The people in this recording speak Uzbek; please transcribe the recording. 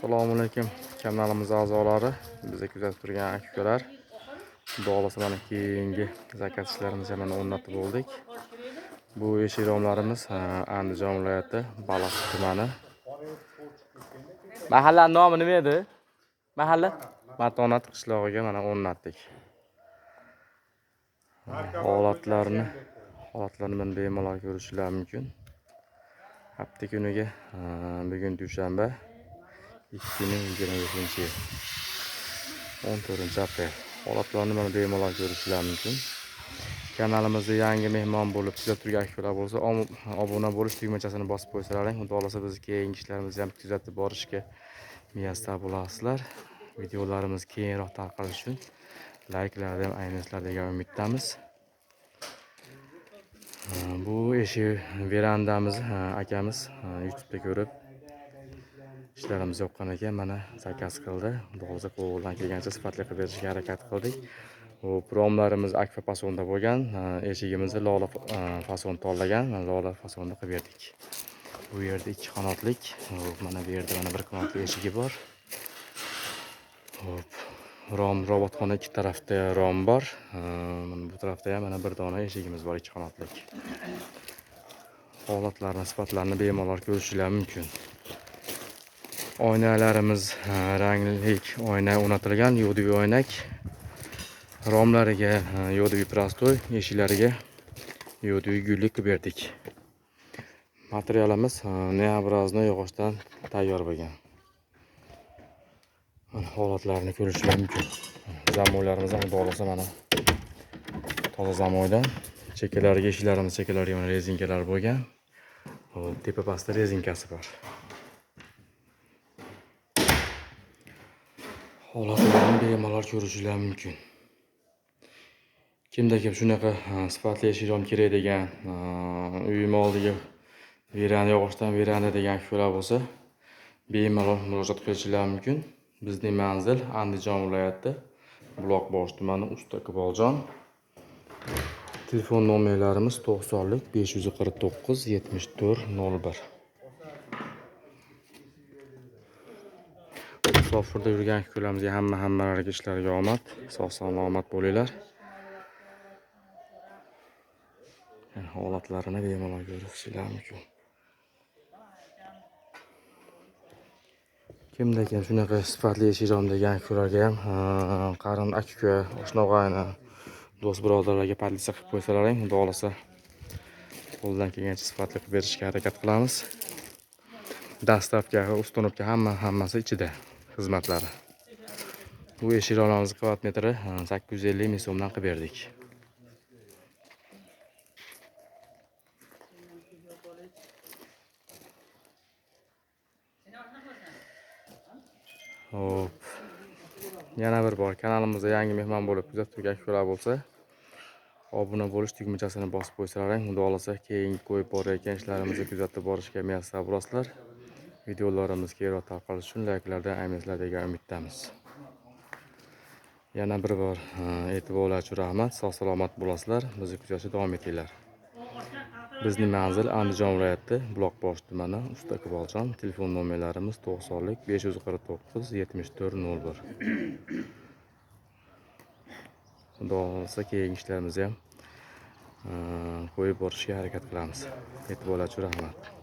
Assalomu alaykum kanalimiz a'zolari, bizni kuzatib turgan aka-ukalar. Xudo xolasa mana keyingi zakaz ishlarimizga mana o'rnatib bo'ldik. Bu eshik-romlarimiz Andijon viloyati Baliq tumani. Mahalla nomi nima edi? Mahalla Matonat qishlog'iga mana o'rnatdik. Holatlarni mana bemalol ko'rishingiz mumkin. Hafta kuniga bugun dushanba 2025-yil 14-aprel. Holatlarni mana bemalol ko'rishingiz mumkin. Kanalimizda yangi mehmon bo'lib kuzatib turgan aka-ukalar bo'lsa, obuna bo'lish tugmachasini bosib qo'ysalaring, xudo xolasa biz keyingi ishlarimizni ham kuzatib borishga muyassar bo'lasizlar. Videolarimiz keyinroq tarqalishi uchun layklarni ham aylansizlar degan umiddamiz. Bu eshik verandamiz akamiz YouTube'da ko'rib ishlarimiz yoqqan ekan, mana zakaz qildi. Xudo xolasa qo'ldan kelgancha sifatli qilib berishga harakat qildik. Bu promlarimiz akfa fasonda bo'lgan, eshigimizni lola fason tanlagan, lola fasonda qilib berdik. Bu yerda 2 qanotlik, mana bu yerda mana 1 qanotli eshigi bor. Hop, robotxona 2 tarafda rom bor. Mana bu tarafda ham mana 1 dona eshigimiz bor, 2 qanotlik. Holatlarni, sifatlarini bemalol ko'rishingiz mumkin. Oynalarimiz ranglik oyna o'rnatilgan, yo'divi oynak. Romlariga yo'divi prostoy, eshiklariga yo'divi gullik qilib berdik. Materialimiz neobraznoy yog'ochdan tayyor bo'lgan. Holatlarini ko'rishingiz mumkin. Zamoylarimiz ham xudo xolasa mana toza zamoydan. Chekalariga, eshiklarimiz chekalariga mana rezinkalar bo'lgan. Hop, tepa pastda rezinkasi bor. Holatlarni bemalol ko'rishingiz mumkin. Kimda kim shunaqa sifatli eshik-rom kerak degan, uyim oldiga veranda yog'ochdan veranda degan aka-ukalar bo'lsa, bemalol murojaat qilishingiz mumkin. Bizning manzil Andijon viloyati Buloqboshi tumani Usta Iqboljon. Telefon nomerlarimiz 90 549 74 01. Musofirda yurgan aka-ukarimizga hammalariga ishlariga omad, sog'-salomat bo'linglar. Holatlarini bemalol ko'rishingiz mumkin. Kimda kim shunaqa sifatli eshik-rom degan aka-ukalarga ham qarin aka, oshna-og'ayni, do'st birodarlarga podlisa qilib qo'ysalaring, xudo xolasa qo'ldan kelgancha sifatli qilib berishga harakat qilamiz. Dastavka, uстановka hammasi ichida xizmatlari. Bu eshik-romlarimiz kvadrat metri 850 ming so'mdan qilib berdik. Hop. Yana bir bor kanalimizda yangi mehmon bo'lib kuzatib turgan aka-ukalar bo'lsa, obuna bo'lish tugmachasini bosib qo'ysalaring, xudo xolasa keyingi qo'yib borayotgan ishlarimizni kuzatib borishga muyassar bo'lasizlar. Videolarimiz keyinroq tarqalishi uchun layklardan aylansizlar degan umiddamiz. Yana bir bor e'tiborlar uchun rahmat. Sog'-salomat bo'lasizlar. Bizni kuzatishda davom etinglar. Bizning manzil Andijon viloyati Buloqboshi tumani Usta Iqboljon. Telefon nomerlarimiz 90 549 74 01. Xudo xolasa keyingi ishlarimizni ham qo'yib borishga harakat qilamiz. E'tiborlar uchun rahmat.